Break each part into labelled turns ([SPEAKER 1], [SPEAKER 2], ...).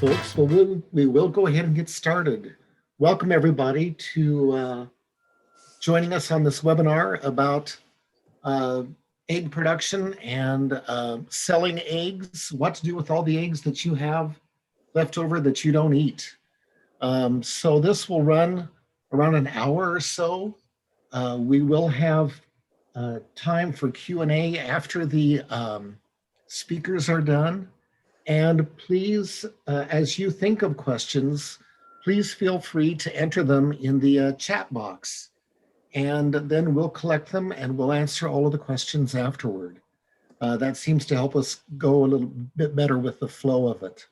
[SPEAKER 1] folks. Well, we will go ahead and get started. Welcome, everybody, to joining us on this webinar about egg production and selling eggs, what to do with all the eggs that you have left over that you don't eat. So this will run around an hour or so. We will have time for Q&A after the speakers are done. And please, as you think of questions, please feel free to enter them in the chat box. And then we'll collect them and we'll answer all of the questions afterward. That seems to help us go a little bit better with the flow of it.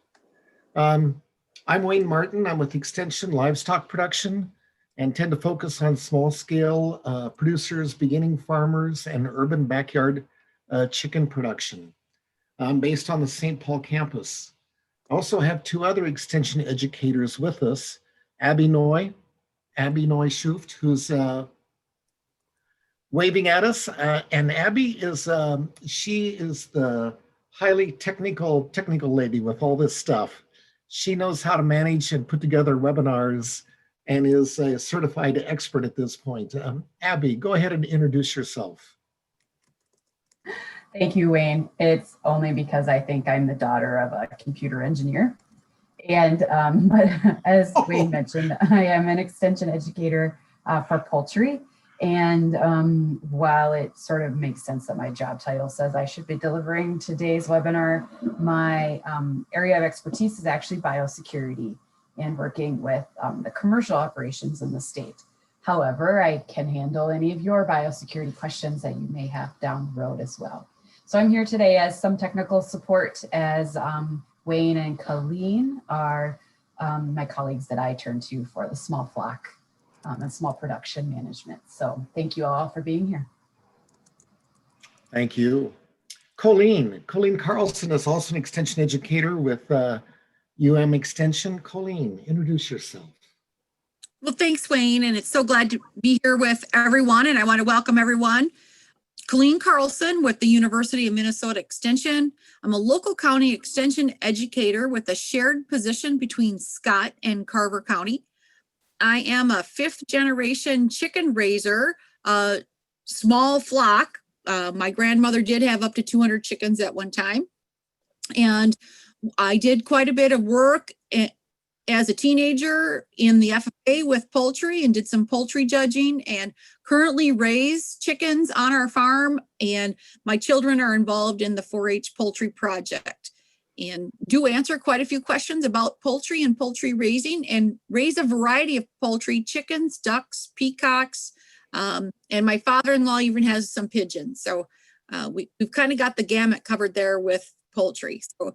[SPEAKER 1] I'm Wayne Martin. I'm with Extension Livestock Production and tend to focus on small scale producers, beginning farmers, and urban backyard chicken production. I'm based on the St. Paul campus. I also have two other extension educators with us, Abby Noy Schuft, who's waving at us. And Abby is, she is the highly technical lady with all this stuff. She knows how to manage and put together webinars and is a certified expert at this point. Abby, go ahead and introduce yourself.
[SPEAKER 2] Thank you, Wayne. It's only because I think I'm the daughter of a computer engineer. And but as Wayne mentioned, I am an extension educator for poultry. And while it sort of makes sense that my job title says I should be delivering today's webinar, my area of expertise is actually biosecurity and working with the commercial operations in the state. However, I can handle any of your biosecurity questions that you may have down the road as well. So I'm here today as some technical support, as Wayne and Colleen are my colleagues that I turn to for the small flock and small production management. So thank you all for being here.
[SPEAKER 1] Thank you. Colleen Carlson is also an extension educator with UM Extension. Colleen, introduce yourself.
[SPEAKER 3] Well, thanks, Wayne, and it's so glad to be here with everyone, and I want to welcome everyone. Colleen Carlson with the University of Minnesota Extension. I'm a local county extension educator with a shared position between Scott and Carver County. I am a fifth generation chicken raiser, small flock. My grandmother did have up to 200 chickens at one time. And I did quite a bit of work as a teenager in the FFA with poultry and did some poultry judging, and currently raise chickens on our farm. And my children are involved in the 4-H poultry project and do answer quite a few questions about poultry and poultry raising, and raise a variety of poultry: chickens, ducks, peacocks, and my father-in-law even has some pigeons. So we've kind of got the gamut covered there with poultry. So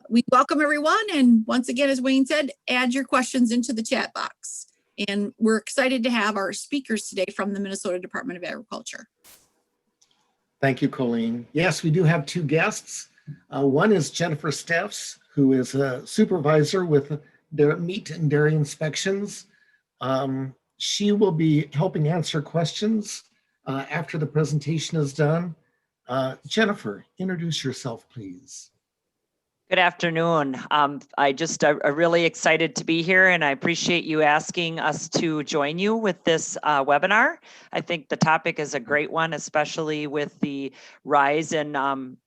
[SPEAKER 3] we welcome everyone. And once again, as Wayne said, add your questions into the chat box. And we're excited to have our speakers today from the Minnesota Department of Agriculture.
[SPEAKER 1] Thank you, Colleen. Yes, we do have two guests. One is Jennifer Steffs, who is a supervisor with meat and dairy inspections. She will be helping answer questions after the presentation is done. Jennifer, introduce yourself, please.
[SPEAKER 4] Good afternoon. I'm really excited to be here, and I appreciate you asking us to join you with this webinar. I think the topic is a great one, especially with the rise in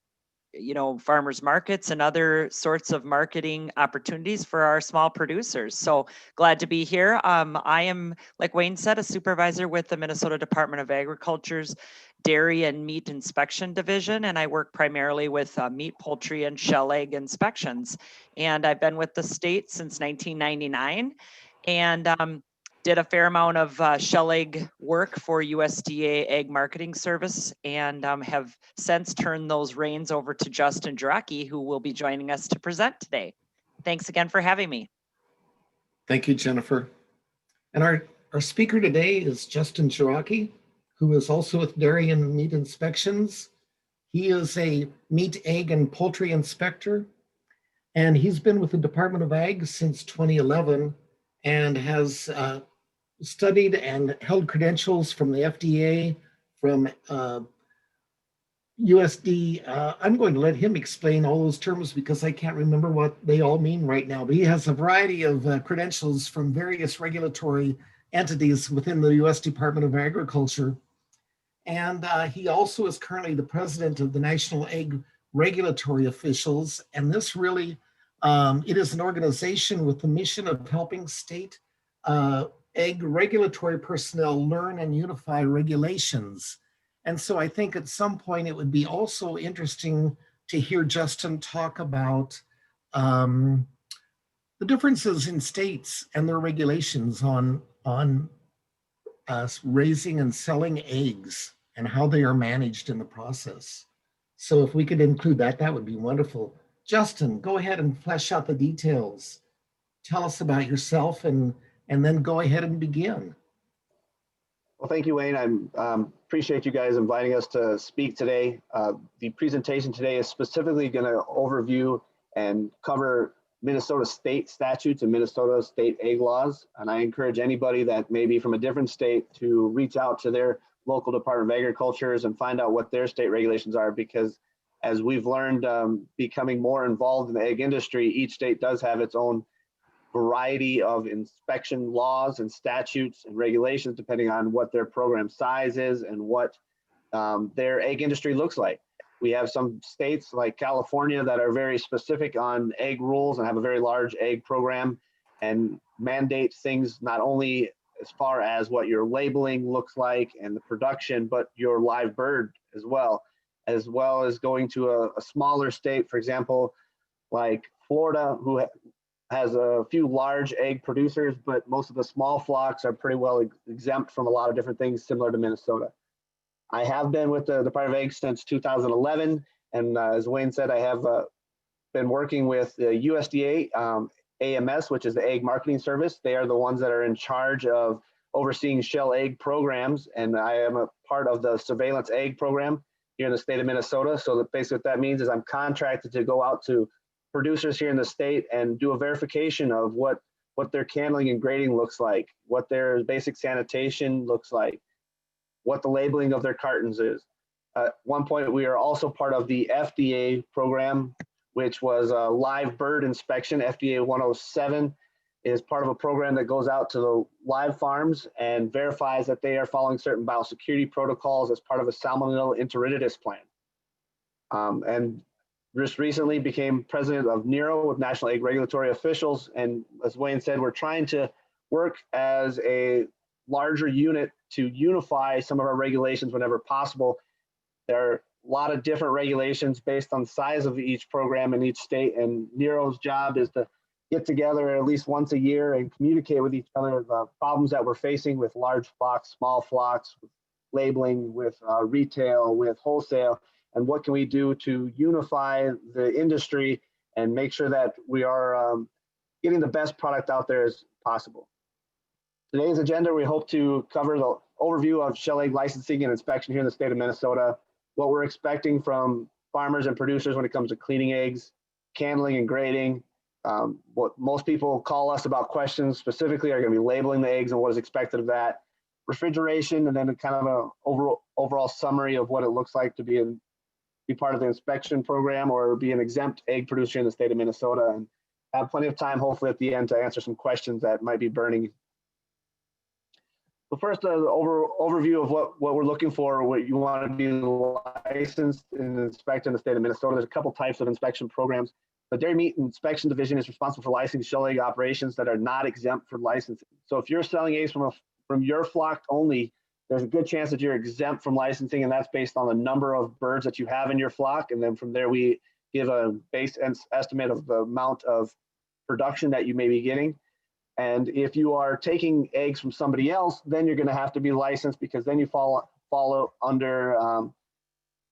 [SPEAKER 4] farmers markets and other sorts of marketing opportunities for our small producers. So glad to be here. I am, like Wayne said, a supervisor with the Minnesota Department of Agriculture's Dairy and Meat Inspection Division, and I work primarily with meat, poultry, and shell egg inspections. And I've been with the state since 1999, and did a fair amount of shell egg work for USDA Egg Marketing Service, and have since turned those reins over to Justin Jarocki, who will be joining us to present today. Thanks again for having me.
[SPEAKER 1] Thank you, Jennifer. And our speaker today is Justin Jarocki, who is also with Dairy and Meat Inspections. He is a meat, egg, and poultry inspector, and he's been with the Department of Ag since 2011 and has studied and held credentials from the FDA, from USD, I'm going to let him explain all those terms because I can't remember what they all mean right now, but he has a variety of credentials from various regulatory entities within the US Department of Agriculture. And he also is currently the president of the National Egg Regulatory Officials. And this really, it is an organization with the mission of helping state egg regulatory personnel learn and unify regulations. And so I think at some point it would be also interesting to hear Justin talk about the differences in states and their regulations on raising and selling eggs and how they are managed in the process. So if we could include that, that would be wonderful. Justin, go ahead and flesh out the details. Tell us about yourself and then go ahead and begin.
[SPEAKER 5] Well, thank you, Wayne. I appreciate you guys inviting us to speak today. The presentation today is specifically going to overview and cover Minnesota state statutes and Minnesota state egg laws. And I encourage anybody that may be from a different state to reach out to their local Department of Agriculture and find out what their state regulations are, because as we've learned, becoming more involved in the egg industry, each state does have its own variety of inspection laws and statutes and regulations, depending on what their program size is and what their egg industry looks like. We have some states like California that are very specific on egg rules and have a very large egg program and mandate things not only as far as what your labeling looks like and the production, but your live bird as well as going to a smaller state, for example, like Florida, who has a few large egg producers, but most of the small flocks are pretty well exempt from a lot of different things similar to Minnesota. I have been with the Department of Ag since 2011, and as Wayne said, I have been working with the USDA AMS, which is the Egg Marketing Service. They are the ones that are in charge of overseeing shell egg programs, and I am a part of the surveillance egg program here in the state of Minnesota. So basically what that means is I'm contracted to go out to producers here in the state and do a verification of what their candling and grading looks like, what their basic sanitation looks like, what the labeling of their cartons is. At one point, we are also part of the FDA program, which was a live bird inspection. FDA 107 is part of a program that goes out to the live farms and verifies that they are following certain biosecurity protocols as part of a salmonella enteritidis plan. And just recently became president of NERO with National Egg Regulatory Officials. And as Wayne said, we're trying to work as a larger unit to unify some of our regulations whenever possible. There are a lot of different regulations based on the size of each program in each state, and NERO's job is to get together at least once a year and communicate with each other the problems that we're facing with large flocks, small flocks, with labeling, with retail, with wholesale, and what can we do to unify the industry and make sure that we are getting the best product out there as possible. Today's agenda, we hope to cover the overview of shell egg licensing and inspection here in the state of Minnesota, what we're expecting from farmers and producers when it comes to cleaning eggs, candling and grading. What most people call us about questions specifically are going to be labeling the eggs and what is expected of that, refrigeration, and then a kind of an overall summary of what it looks like to be part of the inspection program or be an exempt egg producer in the state of Minnesota, and have plenty of time hopefully at the end to answer some questions that might be burning. So first, an overview of what we're looking for, what you want to be licensed and inspect in the state of Minnesota. There's a couple types of inspection programs. The Dairy Meat Inspection Division is responsible for licensing shell egg operations that are not exempt from licensing. So if you're selling eggs from your flock only, there's a good chance that you're exempt from licensing, and that's based on the number of birds that you have in your flock. And then from there, we give a base estimate of the amount of production that you may be getting. And if you are taking eggs from somebody else, then you're going to have to be licensed, because then you follow under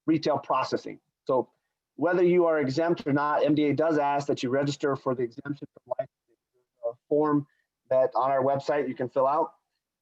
[SPEAKER 5] retail processing. So whether you are exempt or not, MDA does ask that you register for the exemption from licensing. There's a form that on our website you can fill out.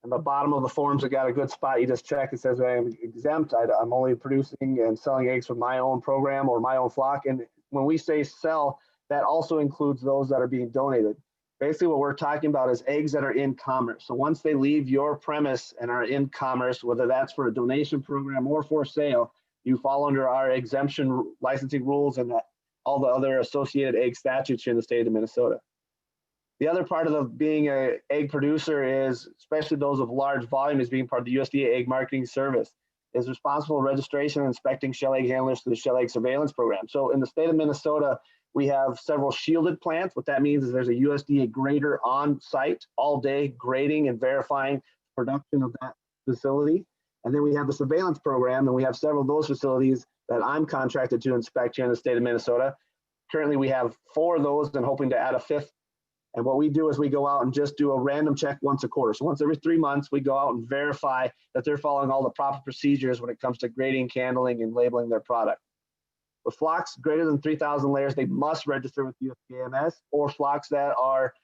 [SPEAKER 5] And the bottom of the forms, have got a good spot. You just check. It says I'm exempt. I'm only producing and selling eggs from my own program or my own flock. And when we say sell, that also includes those that are being donated. Basically, what we're talking about is eggs that are in commerce. So once they leave your premise and are in commerce, whether that's for a donation program or for sale, you fall under our exemption licensing rules and all the other associated egg statutes here in the state of Minnesota. The other part of being an egg producer is, especially those of large volume, is being part of the USDA Egg Marketing Service, is responsible for registration and inspecting shell egg handlers through the shell egg surveillance program. So in the state of Minnesota, we have several shielded plants. What that means is there's a USDA grader on site all day grading and verifying production of that facility. And then we have the surveillance program, and we have several of those facilities that I'm contracted to inspect here in the state of Minnesota. Currently, we have 4 of those and hoping to add a 5th. And what we do is we go out and just do a random check once a quarter. So once every 3 months, we go out and verify that they're following all the proper procedures when it comes to grading, handling, and labeling their product. With flocks greater than 3,000 layers, they must register with USDA-MS, or flocks that are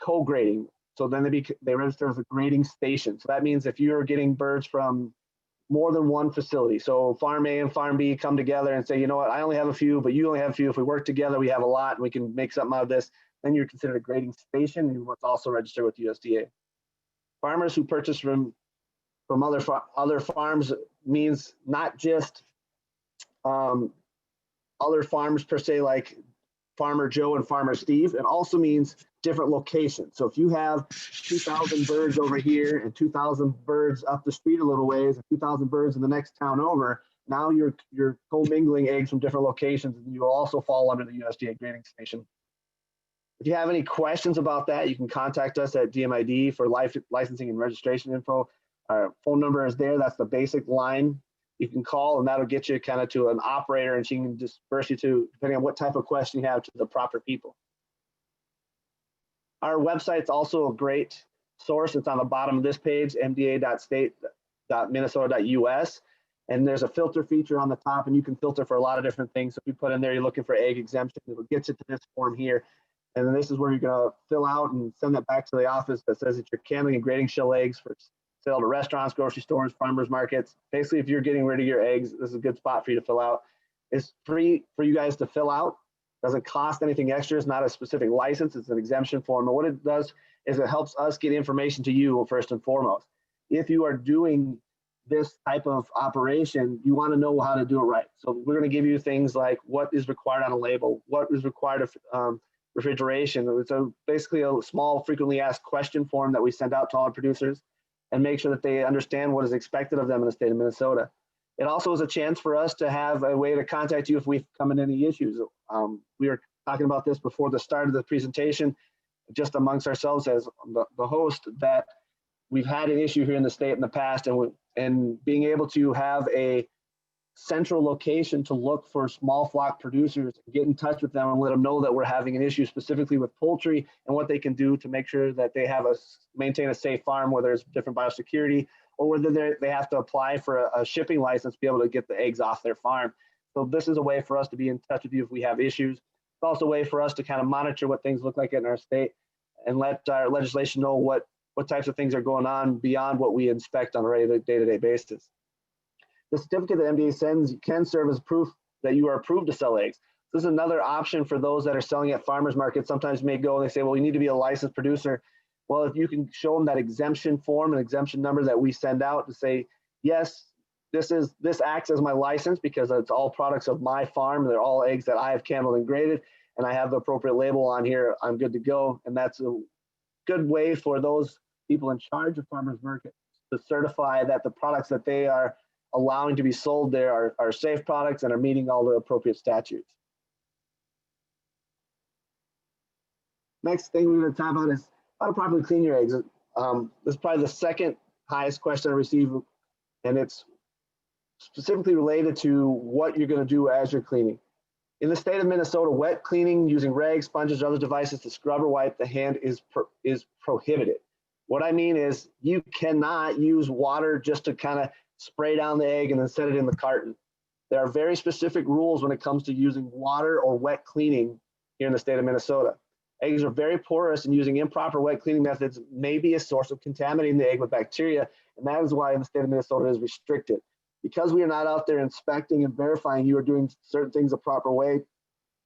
[SPEAKER 5] co-grading. So then they register as a grading station. So that means if you're getting birds from more than one facility, so Farm A and Farm B come together and say, you know what, I only have a few, but you only have a few. If we work together, we have a lot, and we can make something out of this. Then you're considered a grading station, and what's also registered with USDA. Farmers who purchase from other farms means not just other farms per se, like Farmer Joe and Farmer Steve. It also means different locations. So if you have 2,000 birds over here and 2,000 birds up the street a little ways and 2,000 birds in the next town over, now you're commingling eggs from different locations, and you will also fall under the USDA grading station. If you have any questions about that, you can contact us at DMID for licensing and registration info. Our phone number is there. That's the basic line you can call, and that'll get you kind of to an operator, and she can disperse you to, depending on what type of question you have, to the proper people. Our website's also a great source. It's on the bottom of this page, mda.state.minnesota.us. And there's a filter feature on the top, and you can filter for a lot of different things. So if you put in there, you're looking for egg exemption, it'll get you to this form here. And then this is where you're going to fill out and send that back to the office that says that you're canning and grading shell eggs for sale to restaurants, grocery stores, farmers markets. Basically, if you're getting rid of your eggs, this is a good spot for you to fill out. It's free for you guys to fill out. Doesn't cost anything extra. It's not a specific license. It's an exemption form. And what it does is it helps us get information to you first and foremost. If you are doing this type of operation, you want to know how to do it right. So we're going to give you things like what is required on a label, what is required of refrigeration. It's basically a small frequently asked question form that we send out to all our producers and make sure that they understand what is expected of them in the state of Minnesota. It also is a chance for us to have a way to contact you if we come in any issues. We were talking about this before the start of the presentation, just amongst ourselves as the host, that we've had an issue here in the state in the past, and being able to have a central location to look for small flock producers, get in touch with them and let them know that we're having an issue specifically with poultry and what they can do to make sure that they have maintain a safe farm, whether it's different biosecurity or whether they have to apply for a shipping license to be able to get the eggs off their farm. So this is a way for us to be in touch with you if we have issues. It's also a way for us to kind of monitor what things look like in our state and let our legislation know what types of things are going on beyond what we inspect on a regular day-to-day basis. The certificate that MDA sends can serve as proof that you are approved to sell eggs. This is another option for those that are selling at farmers markets. Sometimes may go and they say, well, you need to be a licensed producer. Well, if you can show them that exemption form and exemption number that we send out to say, yes, this acts as my license because it's all products of my farm. They're all eggs that I have canned and graded, and I have the appropriate label on here. I'm good to go. And that's a good way for those people in charge of farmers markets to certify that the products that they are allowing to be sold there are safe products and are meeting all the appropriate statutes. Next thing we're going to talk about is how to properly clean your eggs. This is probably the second highest question I receive, and it's specifically related to what you're going to do as you're cleaning. In the state of Minnesota, wet cleaning using rags, sponges, or other devices to scrub or wipe the hand is prohibited. What I mean is you cannot use water just to kind of spray down the egg and then set it in the carton. There are very specific rules when it comes to using water or wet cleaning here in the state of Minnesota. Eggs are very porous, and using improper wet cleaning methods may be a source of contaminating the egg with bacteria, and that is why in the state of Minnesota it is restricted. Because we are not out there inspecting and verifying you are doing certain things the proper way,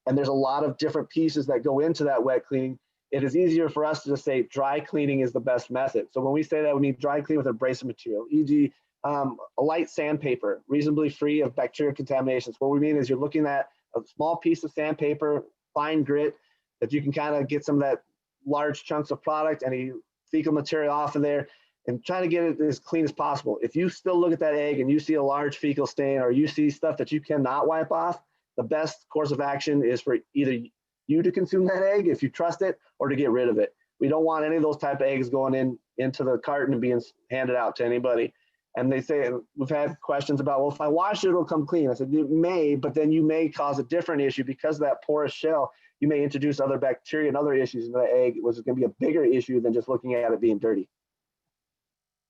[SPEAKER 5] and there's a lot of different pieces that go into that wet cleaning, it is easier for us to just say dry cleaning is the best method. So when we say that, we mean dry cleaning with abrasive material, e.g. A light sandpaper, reasonably free of bacterial contaminations. What we mean is you're looking at a small piece of sandpaper, fine grit, that you can kind of get some of that large chunks of product, any fecal material off of there, and try to get it as clean as possible. If you still look at that egg and you see a large fecal stain, or you see stuff that you cannot wipe off, the best course of action is for either you to consume that egg if you trust it, or to get rid of it. We don't want any of those type of eggs going into the carton and being handed out to anybody. And they say, we've had questions about, well, if I wash it, it'll come clean. I said, it may, but then you may cause a different issue because of that porous shell. You may introduce other bacteria and other issues into the egg, which is going to be a bigger issue than just looking at it being dirty.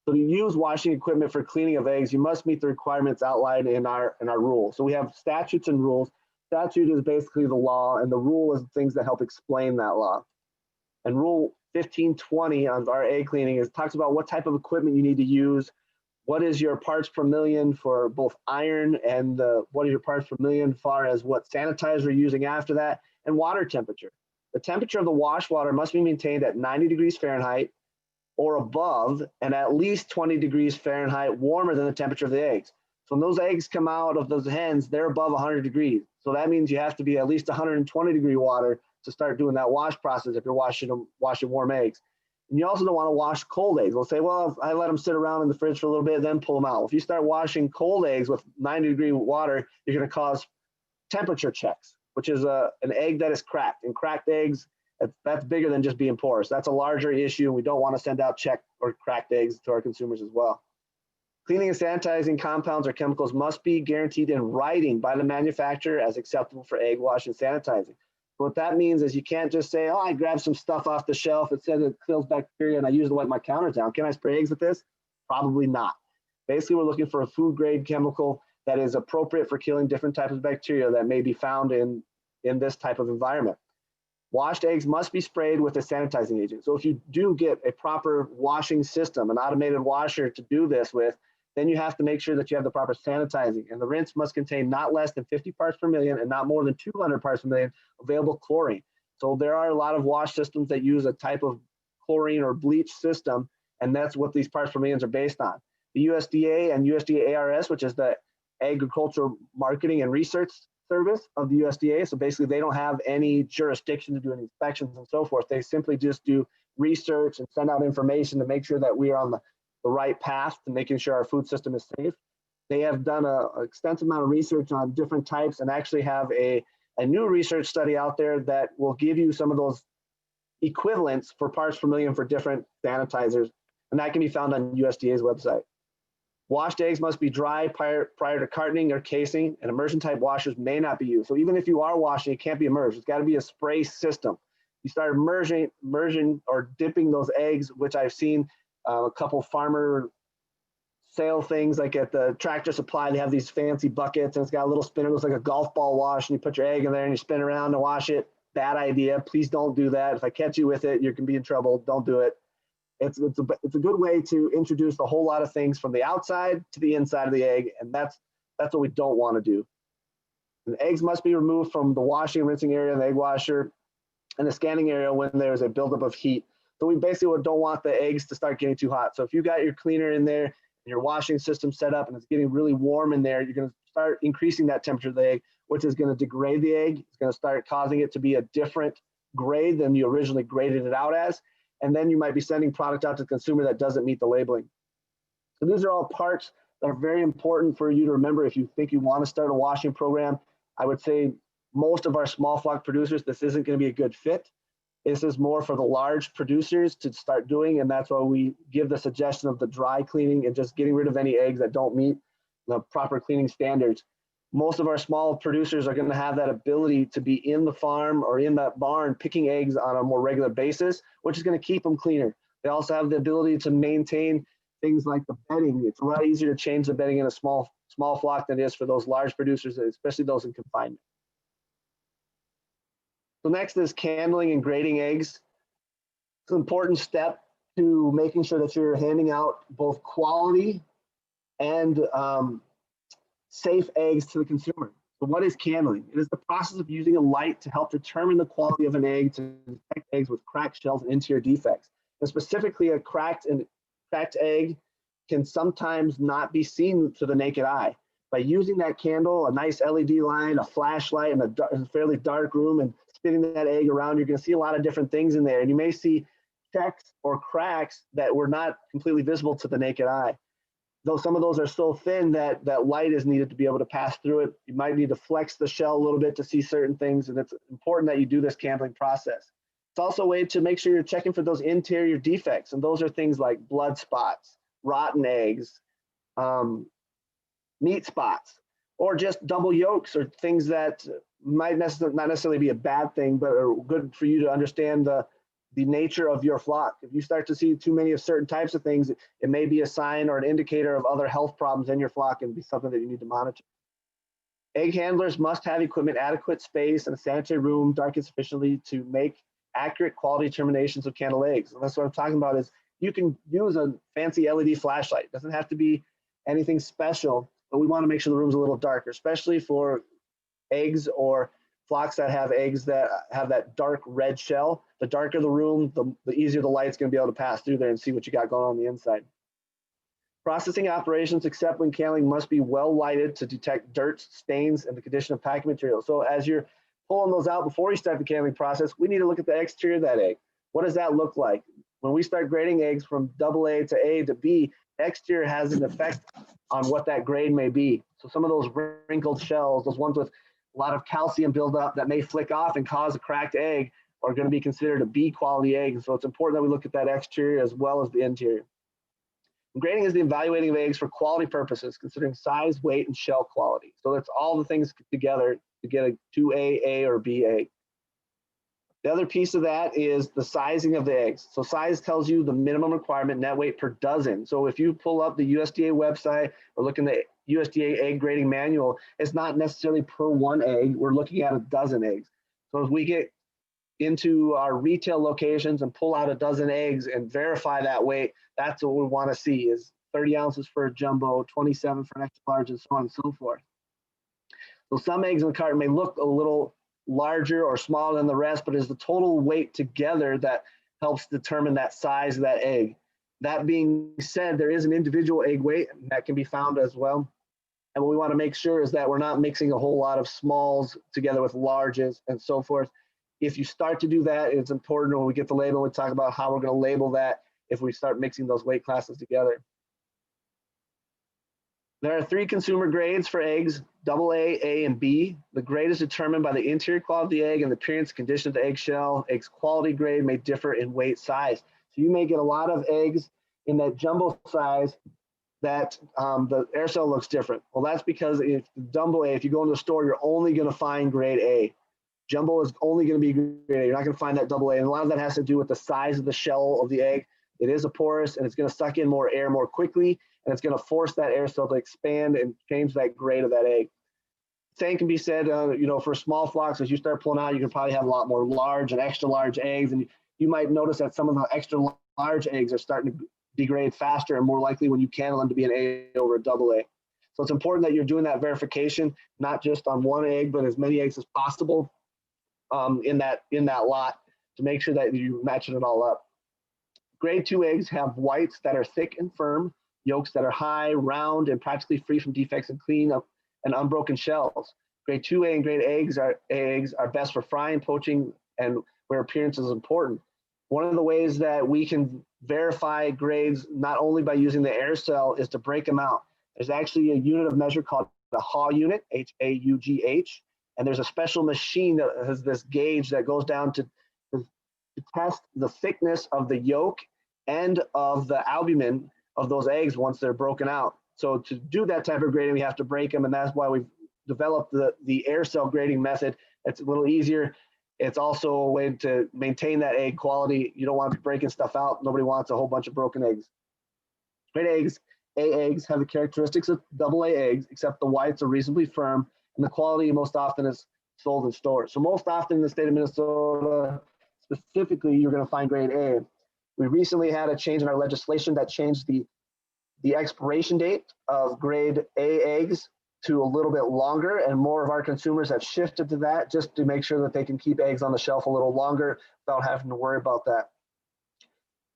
[SPEAKER 5] So to use washing equipment for cleaning of eggs, you must meet the requirements outlined in our rule. So we have statutes and rules. Statute is basically the law, and the rule is things that help explain that law. And rule 1520 on our egg cleaning talks about what type of equipment you need to use. What is your parts per million for both iron, and what is your parts per million as far as what sanitizer you're using after that, and water temperature. The temperature of the wash water must be maintained at 90 degrees Fahrenheit or above, and at least 20 degrees Fahrenheit warmer than the temperature of the eggs. So when those eggs come out of those hens, they're above 100 degrees. So that means you have to be at least 120 degree water to start doing that wash process if you're washing warm eggs. And you also don't want to wash cold eggs. We'll say, well, if I let them sit around in the fridge for a little bit, then pull them out. If you start washing cold eggs with 90 degree water, you're going to cause temperature checks, which is an egg that is cracked. And cracked eggs, that's bigger than just being porous. That's a larger issue. And we don't want to send out checked or cracked eggs to our consumers as well. Cleaning and sanitizing compounds or chemicals must be guaranteed in writing by the manufacturer as acceptable for egg wash and sanitizing. What that means is you can't just say, oh, I grabbed some stuff off the shelf. It says it kills bacteria and I use it to wipe my counters down. Can I spray eggs with this? Probably not. Basically, we're looking for a food grade chemical that is appropriate for killing different types of bacteria that may be found in this type of environment. Washed eggs must be sprayed with a sanitizing agent. So if you do get a proper washing system, an automated washer to do this with, then you have to make sure that you have the proper sanitizing. And the rinse must contain not less than 50 parts per million and not more than 200 parts per million available chlorine. So there are a lot of wash systems that use a type of chlorine or bleach system, and that's what these parts per millions are based on. The USDA and USDA ARS, which is the Agricultural Marketing and Research Service of the USDA. So basically they don't have any jurisdiction to do any inspections and so forth. They simply just do research and send out information to make sure that we are on the right path to making sure our food system is safe. They have done an extensive amount of research on different types and actually have a new research study out there that will give you some of those equivalents for parts per million for different sanitizers. And that can be found on USDA's website. Washed eggs must be dry prior to cartoning or casing, and immersion type washers may not be used. So even if you are washing, it can't be immersed. It's got to be a spray system. You start immersion or dipping those eggs, which I've seen a couple farmer sale things like at the Tractor Supply. They have these fancy buckets and it's got a little spinner, looks like a golf ball wash, and you put your egg in there and you spin around to wash it. Bad idea. Please don't do that. If I catch you with it, you can be in trouble. Don't do it. It's a good way to introduce a whole lot of things from the outside to the inside of the egg, and that's what we don't want to do. And eggs must be removed from the washing and rinsing area of the egg washer and the scanning area when there's a buildup of heat. So we basically don't want the eggs to start getting too hot. So if you got your cleaner in there and your washing system set up and it's getting really warm in there, you're going to start increasing that temperature of the egg, which is going to degrade the egg. It's going to start causing it to be a different grade than you originally graded it out as. And then you might be sending product out to the consumer that doesn't meet the labeling. So these are all parts that are very important for you to remember if you think you want to start a washing program. I would say most of our small flock producers, this isn't going to be a good fit. This is more for the large producers to start doing, and that's why we give the suggestion of the dry cleaning and just getting rid of any eggs that don't meet the proper cleaning standards. Most of our small producers are going to have that ability to be in the farm or in that barn picking eggs on a more regular basis, which is going to keep them cleaner. They also have the ability to maintain things like the bedding. It's a lot easier to change the bedding in a small flock than it is for those large producers, especially those in confinement. So next is candling and grading eggs. It's an important step to making sure that you're handing out both quality and safe eggs to the consumer. So what is candling? It is the process of using a light to help determine the quality of an egg to detect eggs with cracked shells and interior defects. And specifically, a cracked egg can sometimes not be seen to the naked eye. By using that candle, a nice LED light, a flashlight in a fairly dark room and spinning that egg around, you're going to see a lot of different things in there. And you may see checks or cracks that were not completely visible to the naked eye. Though some of those are so thin that that light is needed to be able to pass through it. You might need to flex the shell a little bit to see certain things, and it's important that you do this candling process. It's also a way to make sure you're checking for those interior defects, and those are things like blood spots, rotten eggs, meat spots, or just double yolks, or things that might not necessarily be a bad thing, but are good for you to understand the nature of your flock. If you start to see too many of certain types of things, it may be a sign or an indicator of other health problems in your flock and be something that you need to monitor. Egg handlers must have equipment, adequate space, and a sanitary room darkened sufficiently to make accurate quality determinations of candle eggs. And that's what I'm talking about is you can use a fancy LED flashlight. It doesn't have to be anything special, but we want to make sure the room's a little darker, especially for eggs or flocks that have eggs that have that dark red shell. The darker the room, the easier the light's going to be able to pass through there and see what you got going on the inside. Processing operations, except when candling, must be well lighted to detect dirt, stains, and the condition of packing material. So as you're pulling those out before you start the candling process, we need to look at the exterior of that egg. What does that look like? When we start grading eggs from AA to A to B, exterior has an effect on what that grade may be. So some of those wrinkled shells, those ones with a lot of calcium buildup that may flick off and cause a cracked egg, are going to be considered a B quality egg. And so it's important that we look at that exterior as well as the interior. And grading is the evaluating of eggs for quality purposes, considering size, weight, and shell quality. So that's all the things together to get a 2A, A, or B egg. The other piece of that is the sizing of the eggs. So size tells you the minimum requirement net weight per dozen. So if you pull up the USDA website or look in the USDA egg grading manual, it's not necessarily per one egg. We're looking at a dozen eggs. So as we get into our retail locations and pull out a dozen eggs and verify that weight, that's what we want to see is 30 ounces for a jumbo, 27 for an extra large, and so on and so forth. So some eggs in the carton may look a little larger or smaller than the rest, but it's the total weight together that helps determine that size of that egg. That being said, there is an individual egg weight that can be found as well. And what we want to make sure is that we're not mixing a whole lot of smalls together with larges and so forth. If you start to do that, it's important when we get the label, we talk about how we're going to label that if we start mixing those weight classes together. There are 3 consumer grades for eggs, AA, A, and B. The grade is determined by the interior quality of the egg and the appearance and condition of the eggshell. Egg's quality grade may differ in weight size. So you may get a lot of eggs in that jumbo size that the air cell looks different. Well, that's because if the jumbo A, if you go into the store, you're only going to find grade A. Jumbo is only going to be grade A. You're not going to find that AA. And a lot of that has to do with the size of the shell of the egg. It is a porous, and it's going to suck in more air more quickly, and it's going to force that air cell to expand and change that grade of that egg. Same can be said, for small flocks. As you start pulling out, you can probably have a lot more large and extra large eggs, and you might notice that some of the extra large eggs are starting to degrade faster and more likely when you candle them to be an A over a AA. So it's important that you're doing that verification, not just on one egg, but as many eggs as possible in that lot to make sure that you're matching it all up. Grade 2 eggs have whites that are thick and firm, yolks that are high, round, and practically free from defects and clean up and unbroken shells. Grade 2A and grade eggs are best for frying, poaching, and where appearance is important. One of the ways that we can verify grades not only by using the air cell is to break them out. There's actually a unit of measure called the HAUGH unit, H-A-U-G-H, and there's a special machine that has this gauge that goes down to test the thickness of the yolk and of the albumin of those eggs once they're broken out. So to do that type of grading, we have to break them, and that's why we've developed the air cell grading method. It's a little easier. It's also a way to maintain that egg quality. You don't want to be breaking stuff out. Nobody wants a whole bunch of broken eggs. Grade eggs, A eggs, have the characteristics of AA eggs, except the whites are reasonably firm, and the quality most often is sold in stores. So most often in the state of Minnesota, specifically, you're going to find grade A. We recently had a change in our legislation that changed the expiration date of grade A eggs to a little bit longer, and more of our consumers have shifted to that just to make sure that they can keep eggs on the shelf a little longer without having to worry about that.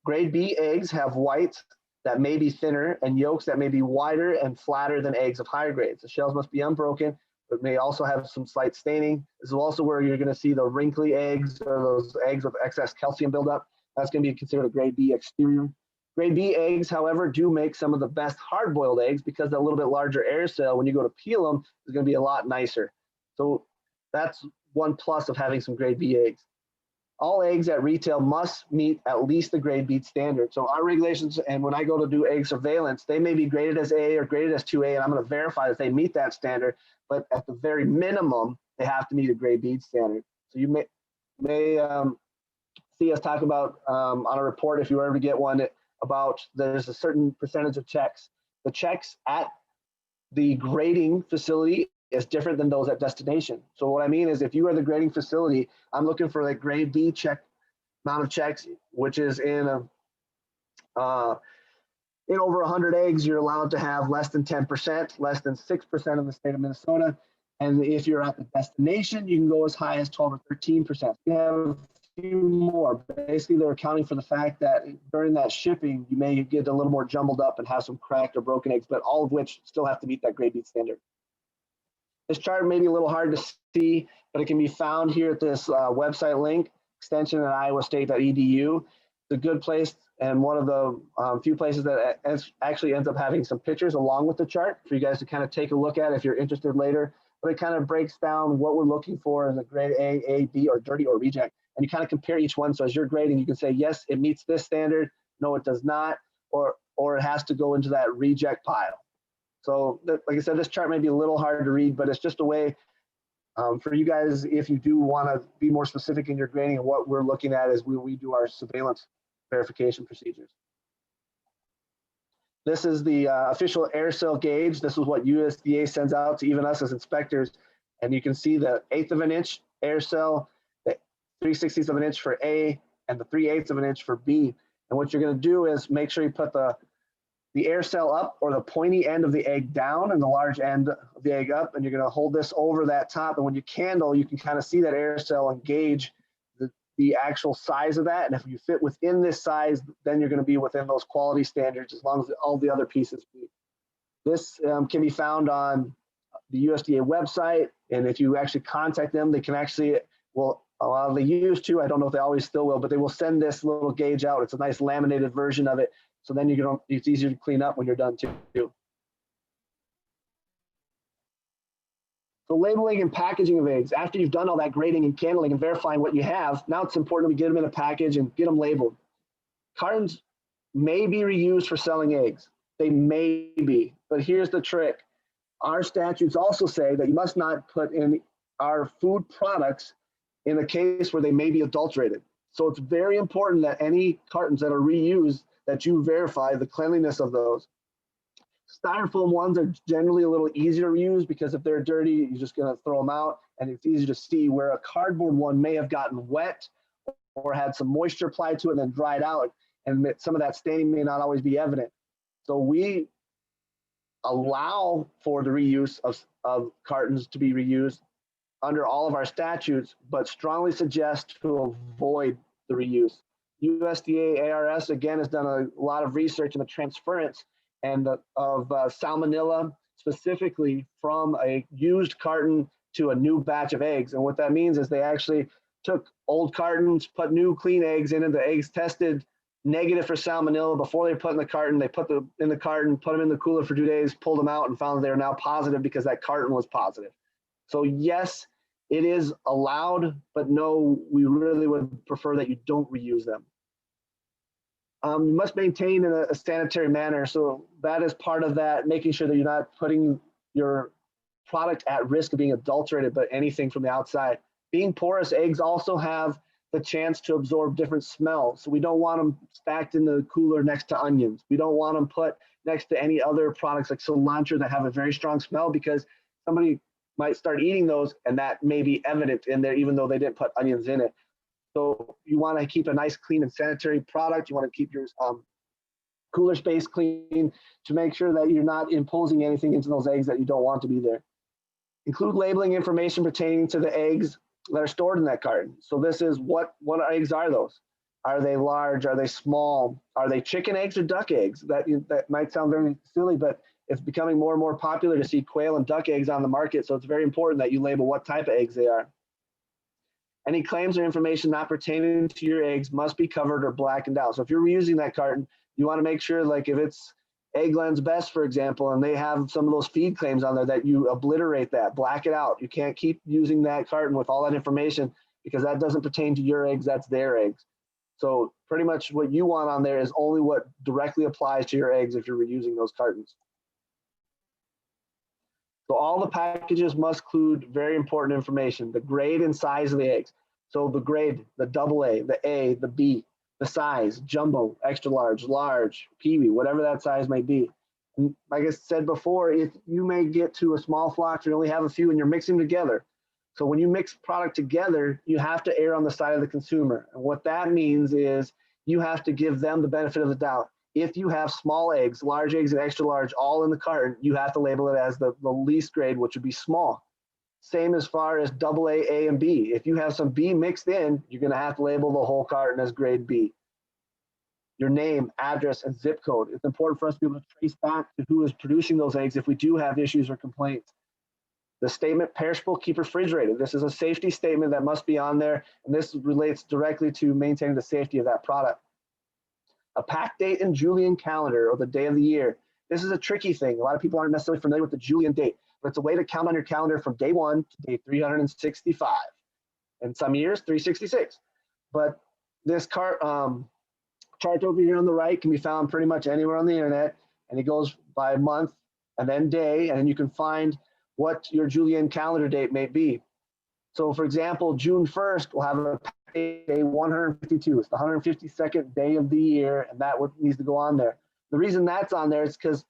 [SPEAKER 5] Grade B eggs have white that may be thinner and yolks that may be wider and flatter than eggs of higher grades. The shells must be unbroken, but may also have some slight staining. This is also where you're going to see the wrinkly eggs or those eggs with excess calcium buildup. That's going to be considered a grade B exterior. Grade B eggs, however, do make some of the best hard-boiled eggs because the little bit larger air cell, when you go to peel them, is going to be a lot nicer. So that's one plus of having some grade B eggs. All eggs at retail must meet at least the grade B standard. So our regulations, and when I go to do egg surveillance, they may be graded as A or graded as 2A, and I'm going to verify that they meet that standard. But at the very minimum, they have to meet a grade B standard. So you may see us talk about on a report, if you were ever to get one, about there's a certain percentage of checks. The checks at the grading facility is different than those at destination. So what I mean is, if you are the grading facility, I'm looking for like grade B check amount of checks, which is in over 100 eggs, you're allowed to have less than 10%, less than 6% in the state of Minnesota. And if you're at the destination, you can go as high as 12 or 13%. You have a few more. Basically, they're accounting for the fact that during that shipping, you may get a little more jumbled up and have some cracked or broken eggs, but all of which still have to meet that grade B standard. This chart may be a little hard to see, but it can be found here at this website link, extension@iowastate.edu. It's a good place and one of the few places that actually ends up having some pictures along with the chart for you guys to kind of take a look at if you're interested later. But it kind of breaks down what we're looking for as a grade A, B, or dirty, or reject. And you kind of compare each one. So as you're grading, you can say, yes, it meets this standard. No, it does not. Or it has to go into that reject pile. So like I said, this chart may be a little hard to read, but it's just a way for you guys, if you do want to be more specific in your grading, and what we're looking at is we do our surveillance verification procedures. This is the official air cell gauge. This is what USDA sends out to even us as inspectors. And you can see the 1/8 of an inch air cell, the 3/60 of an inch for A, and the 3/8 of an inch for B. And what you're going to do is make sure you put the air cell up, or the pointy end of the egg down and the large end of the egg up, and you're going to hold this over that top. And when you candle, you can kind of see that air cell and gauge the actual size of that. And if you fit within this size, then you're going to be within those quality standards as long as all the other pieces meet. This can be found on the USDA website. And if you actually contact them, they can actually, well, a lot of they used to, I don't know if they always still will, but they will send this little gauge out. It's a nice laminated version of it. So then it's easier to clean up when you're done too. So labeling and packaging of eggs. After you've done all that grading and candling and verifying what you have, now it's important to get them in a package and get them labeled. Cartons may be reused for selling eggs. They may be, but here's the trick. Our statutes also say that you must not put in our food products in a case where they may be adulterated. So it's very important that any cartons that are reused, that you verify the cleanliness of those. Styrofoam ones are generally a little easier to reuse because if they're dirty, you're just going to throw them out, and it's easy to see, where a cardboard one may have gotten wet or had some moisture applied to it and then dried out, and some of that staining may not always be evident. So we allow for the reuse of cartons to be reused under all of our statutes, but strongly suggest to avoid the reuse. USDA ARS, again, has done a lot of research in the transference and of salmonella, specifically from a used carton to a new batch of eggs. And what that means is they actually took old cartons, put new clean eggs in, and the eggs tested negative for salmonella before they put in the carton. They put them in the carton, put them in the cooler for 2 days, pulled them out, and found they are now positive because that carton was positive. So yes, it is allowed, but no, we really would prefer that you don't reuse them. You must maintain in a sanitary manner. So that is part of that, making sure that you're not putting your product at risk of being adulterated, but anything from the outside. Being porous, eggs also have the chance to absorb different smells. So we don't want them stacked in the cooler next to onions. We don't want them put next to any other products like cilantro that have a very strong smell, because somebody might start eating those and that may be evident in there even though they didn't put onions in it. So you want to keep a nice, clean, and sanitary product. You want to keep your cooler space clean to make sure that you're not imposing anything into those eggs that you don't want to be there. Include labeling information pertaining to the eggs that are stored in that carton. So this is what eggs are those? Are they large? Are they small? Are they chicken eggs or duck eggs? That might sound very silly, but it's becoming more and more popular to see quail and duck eggs on the market. So it's very important that you label what type of eggs they are. Any claims or information not pertaining to your eggs must be covered or blackened out. So if you're reusing that carton, you want to make sure, like if it's Eggland's Best, for example, and they have some of those feed claims on there, that you obliterate that, black it out. You can't keep using that carton with all that information because that doesn't pertain to your eggs, that's their eggs. So pretty much what you want on there is only what directly applies to your eggs if you're reusing those cartons. So all the packages must include very important information, the grade and size of the eggs. So the grade, the AA, the A, the B, the size, jumbo, extra large, large, peewee, whatever that size may be. And like I said before, if you may get to a small flock, you only have a few and you're mixing them together. So when you mix product together, you have to err on the side of the consumer. And what that means is you have to give them the benefit of the doubt. If you have small eggs, large eggs, and extra large all in the carton, you have to label it as the least grade, which would be small. Same as far as AA, A, and B. If you have some B mixed in, you're going to have to label the whole carton as grade B. Your name, address, and zip code. It's important for us to be able to trace back to who is producing those eggs if we do have issues or complaints. The statement, perishable, keep refrigerated. This is a safety statement that must be on there, and this relates directly to maintaining the safety of that product. A pack date and Julian calendar, or the day of the year. This is a tricky thing. A lot of people aren't necessarily familiar with the Julian date, but it's a way to count on your calendar from day 1 to day 365, and some years 366. But this chart over here on the right can be found pretty much anywhere on the internet, and it goes by month and then day, and then you can find what your Julian calendar date may be. So for example, June 1st, we'll have a day 152. It's the 152nd day of the year, and that needs to go on there. The reason that's on there is because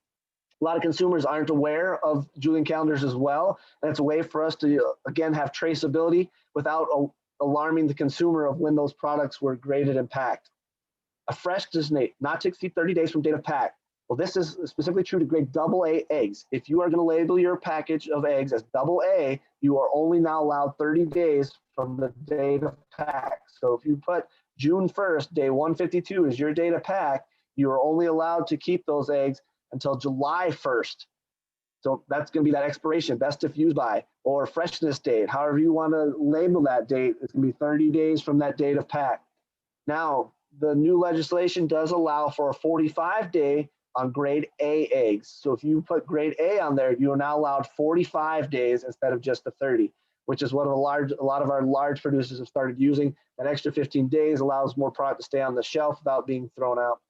[SPEAKER 5] a lot of consumers aren't aware of Julian calendars as well. And it's a way for us to, again, have traceability without alarming the consumer of when those products were graded and packed. A freshness date, not to exceed 30 days from date of pack. Well, this is specifically true to grade AA eggs. If you are going to label your package of eggs as AA, you are only now allowed 30 days from the date of pack. So if you put June 1st, day 152 is your date of pack, you are only allowed to keep those eggs until July 1st. So that's going to be that expiration, best if used by, or freshness date, however you want to label that date. It's going to be 30 days from that date of pack. Now, the new legislation does allow for a 45-day on grade A eggs. So if you put grade A on there, you are now allowed 45 days instead of just the 30, which is what a lot of our large producers have started using. That extra 15 days allows more product to stay on the shelf without being thrown out.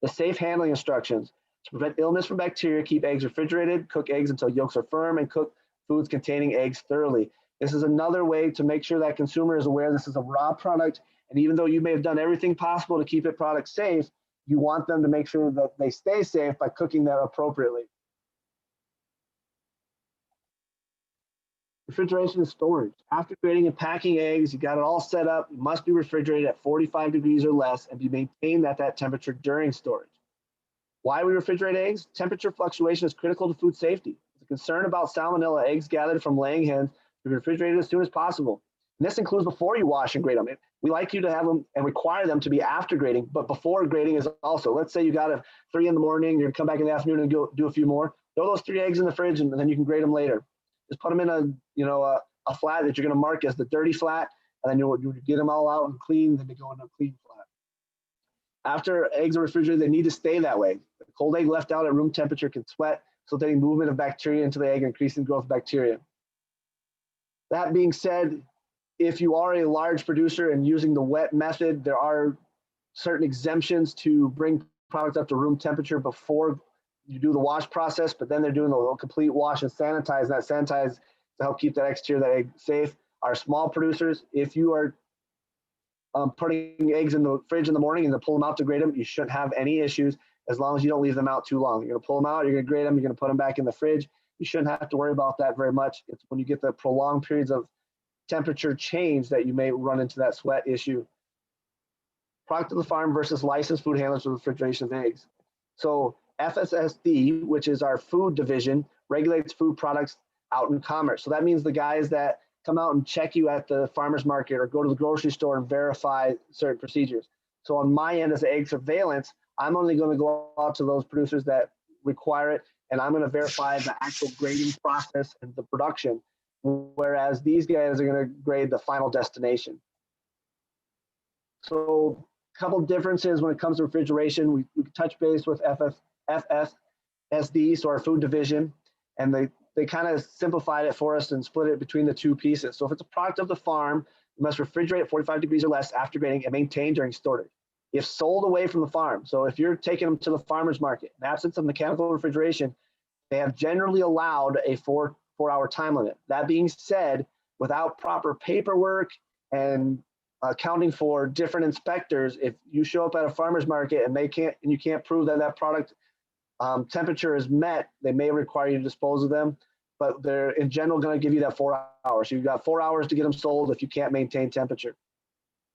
[SPEAKER 5] The safe handling instructions. To prevent illness from bacteria, keep eggs refrigerated, cook eggs until yolks are firm, and cook foods containing eggs thoroughly. This is another way to make sure that consumer is aware this is a raw product, and even though you may have done everything possible to keep it product safe, you want them to make sure that they stay safe by cooking them appropriately. Refrigeration and storage. After grading and packing eggs, you got it all set up. You must be refrigerated at 45 degrees or less and be maintained at that temperature during storage. Why we refrigerate eggs? Temperature fluctuation is critical to food safety. There's a concern about salmonella. Eggs gathered from laying hens to be refrigerated as soon as possible. And this includes before you wash and grade them. We like you to have them and require them to be after grading, but before grading is also. Let's say you got a 3 in the morning, you're gonna come back in the afternoon and go do a few more. Throw those 3 eggs in the fridge and then you can grade them later. Just put them in a flat that you're gonna mark as the dirty flat, and then you'll get them all out and clean, then they go into a clean flat. After eggs are refrigerated, they need to stay that way. A cold egg left out at room temperature can sweat, facilitating movement of bacteria into the egg and increasing growth of bacteria. That being said, if you are a large producer and using the wet method, there are certain exemptions to bring products up to room temperature before you do the wash process, but then they're doing the complete wash and sanitize. That sanitize to help keep that exterior, that egg safe. Our small producers, if you are putting eggs in the fridge in the morning and then pull them out to grade them, you shouldn't have any issues as long as you don't leave them out too long. You're gonna pull them out, you're gonna grade them, you're gonna put them back in the fridge. You shouldn't have to worry about that very much. It's when you get the prolonged periods of temperature change that you may run into that sweat issue. Product of the farm versus licensed food handlers for refrigeration of eggs. So FSSD, which is our food division, regulates food products out in commerce. So that means the guys that come out and check you at the farmer's market or go to the grocery store and verify certain procedures. So on my end as egg surveillance, I'm only going to go out to those producers that require it, and I'm going to verify the actual grading process and the production, whereas these guys are going to grade the final destination. So a couple differences when it comes to refrigeration. We touch base with FFSD, so our food division, and they kind of simplified it for us and split it between the two pieces. So if it's a product of the farm, you must refrigerate at 45 degrees or less after grading and maintain during storage. If sold away from the farm, so if you're taking them to the farmer's market, in absence of mechanical refrigeration, they have generally allowed a four-hour time limit. That being said, without proper paperwork and accounting for different inspectors, if you show up at a farmer's market and you can't prove that that product temperature is met, they may require you to dispose of them, but they're in general going to give you that 4 hours. So you've got 4 hours to get them sold if you can't maintain temperature.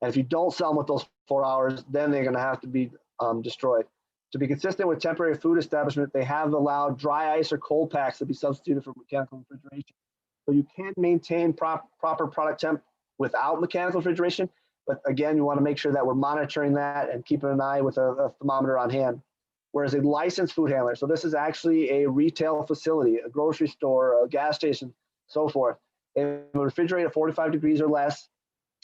[SPEAKER 5] And if you don't sell them with those 4 hours, then they're going to have to be destroyed. To be consistent with temporary food establishment, they have allowed dry ice or cold packs to be substituted for mechanical refrigeration. So you can maintain proper product temp without mechanical refrigeration, but again, you want to make sure that we're monitoring that and keeping an eye with a thermometer on hand. Whereas a licensed food handler, so this is actually a retail facility, a grocery store, a gas station, so forth. They will refrigerate at 45 degrees or less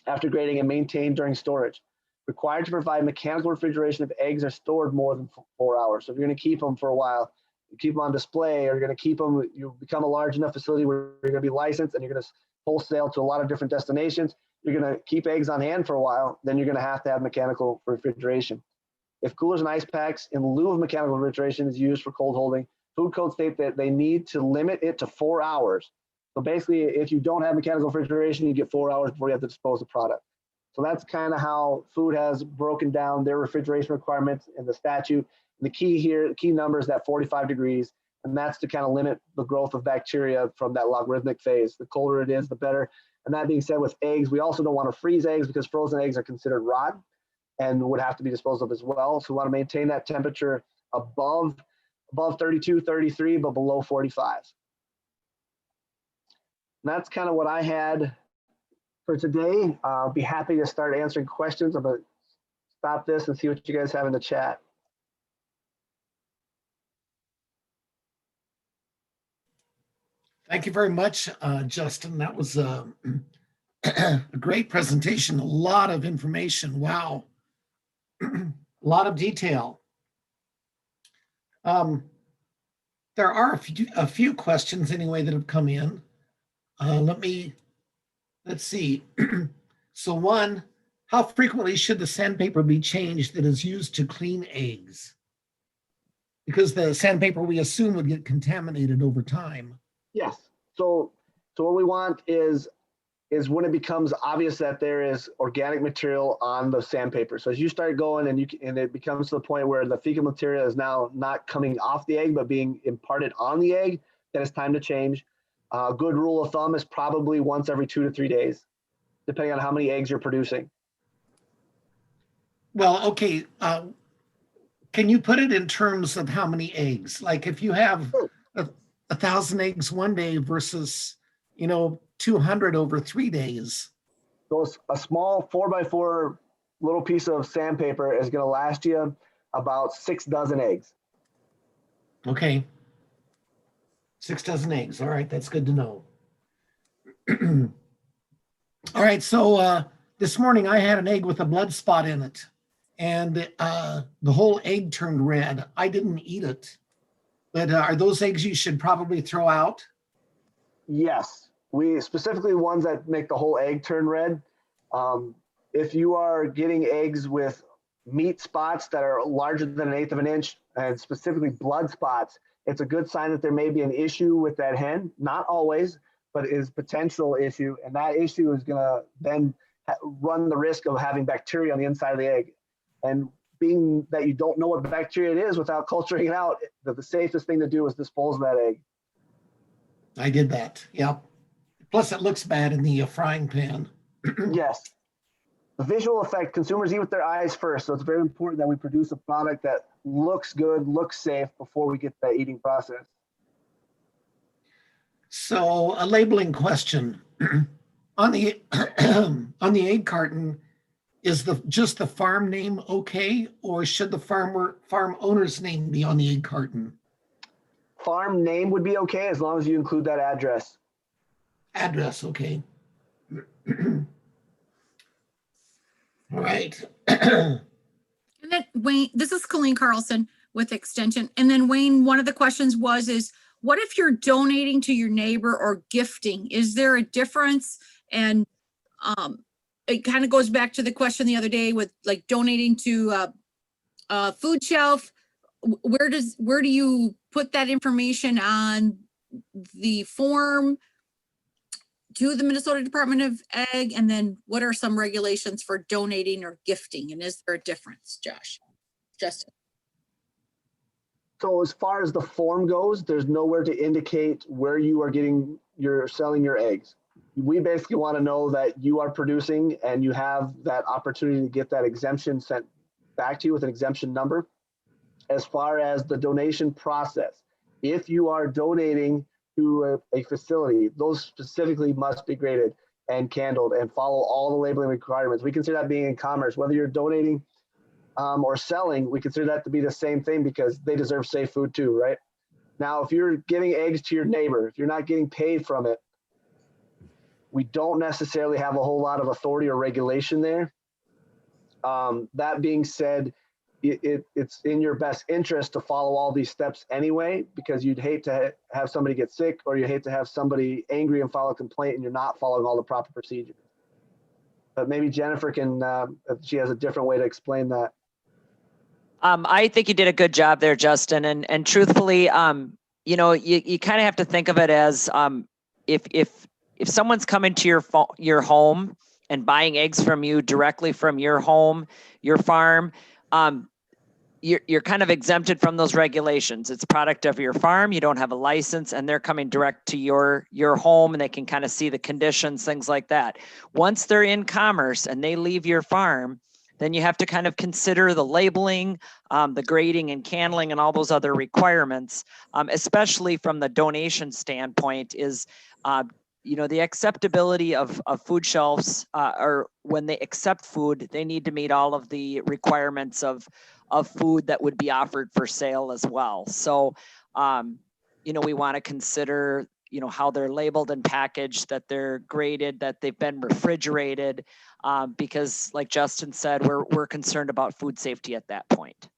[SPEAKER 5] after grading and maintained during storage. Required to provide mechanical refrigeration if eggs are stored more than 4 hours. So if you're going to keep them for a while, you keep them on display, or you're going to keep them, you become a large enough facility where you're going to be licensed and you're going to wholesale to a lot of different destinations. You're going to keep eggs on hand for a while, then you're going to have mechanical refrigeration. If coolers and ice packs in lieu of mechanical refrigeration is used for cold holding, food codes state that they need to limit it to 4 hours. So basically, if you don't have mechanical refrigeration, you get 4 hours before you have to dispose of product. So that's kind of how food has broken down their refrigeration requirements in the statute. And the key here, the key number is that 45 degrees, and that's to kind of limit the growth of bacteria from that logarithmic phase. The colder it is, the better. And that being said, with eggs, we also don't want to freeze eggs because frozen eggs are considered raw and would have to be disposed of as well. So we want to maintain that temperature above 32, 33, but below 45. And that's kind of what I had for today. I'll be happy to start answering questions. I'm going to stop this and see what you guys have in the chat.
[SPEAKER 1] Thank you very much, Justin. That was a great presentation, a lot of information. Wow. A lot of detail. There are a few questions anyway that have come in. Let's see. So one, how frequently should the sandpaper be changed that is used to clean eggs? Because the sandpaper, we assume, would get contaminated over time.
[SPEAKER 5] Yes. So what we want is when it becomes obvious that there is organic material on the sandpaper. So as you start going and it becomes to the point where the fecal material is now not coming off the egg, but being imparted on the egg, then it's time to change. A good rule of thumb is probably once every 2 to 3 days, depending on how many eggs you're producing.
[SPEAKER 1] Well, okay. Can you put it in terms of how many eggs? Like if you have 1,000 eggs one day versus, 200 over 3 days.
[SPEAKER 5] So a small 4x4 little piece of sandpaper is going to last you about 6 dozen eggs.
[SPEAKER 1] Okay. 6 dozen eggs. All right. That's good to know. All right. So this morning I had an egg with a blood spot in it, and the whole egg turned red. I didn't eat it, but are those eggs you should probably throw out?
[SPEAKER 5] Yes. We specifically ones that make the whole egg turn red. If you are getting eggs with meat spots that are larger than 1/8 of an inch, and specifically blood spots, it's a good sign that there may be an issue with that hen. Not always, but is potential issue. And that issue is going to then run the risk of having bacteria on the inside of the egg. And being that you don't know what bacteria it is without culturing it out, the safest thing to do is dispose of that egg.
[SPEAKER 1] I did that. Yep. Plus it looks bad in the frying pan.
[SPEAKER 5] Yes. The visual effect, consumers eat with their eyes first. So it's very important that we produce a product that looks good, looks safe before we get to that eating process.
[SPEAKER 1] So a labeling question. On the on the egg carton, is just the farm name okay, or should the farm owner's name be on the egg carton?
[SPEAKER 5] Farm name would be okay as long as you include that address.
[SPEAKER 1] Address, okay. All right.
[SPEAKER 3] And then Wayne, this is Colleen Carlson with Extension. And then Wayne, one of the questions is, what if you're donating to your neighbor or gifting? Is there a difference? And it kind of goes back to the question the other day with like donating to a food shelf. Where do you put that information on the form to the Minnesota Department of Ag? And then what are some regulations for donating or gifting? And is there a difference, Justin?
[SPEAKER 5] So as far as the form goes, there's nowhere to indicate where you are selling your eggs. We basically want to know that you are producing and you have that opportunity to get that exemption sent back to you with an exemption number. As far as the donation process, if you are donating to a facility, those specifically must be graded and candled and follow all the labeling requirements. We consider that being in commerce, whether you're donating or selling, we consider that to be the same thing because they deserve safe food too, right? Now, if you're giving eggs to your neighbor, if you're not getting paid from it, we don't necessarily have a whole lot of authority or regulation there. That being said, it's in your best interest to follow all these steps anyway, because you'd hate to have somebody get sick or you hate to have somebody angry and file a complaint and you're not following all the proper procedures. But maybe Jennifer can, if she has a different way to explain that.
[SPEAKER 4] I think you did a good job there, Justin. And truthfully, you know, you kind of have to think of it as if someone's coming to your home and buying eggs from you directly from your home, your farm, you're kind of exempted from those regulations. It's product of your farm. You don't have a license, and they're coming direct to your home, and they can kind of see the conditions, things like that. Once they're in commerce and they leave your farm, then you have to kind of consider the labeling, the grading and candling, and all those other requirements, especially from the donation standpoint. Is you know, the acceptability of food shelves, or when they accept food, they need to meet all of the requirements of food that would be offered for sale as well. So, you know, we want to consider, you know, how they're labeled and packaged, that they're graded, that they've been refrigerated, because like Justin said, we're concerned about food safety at that point.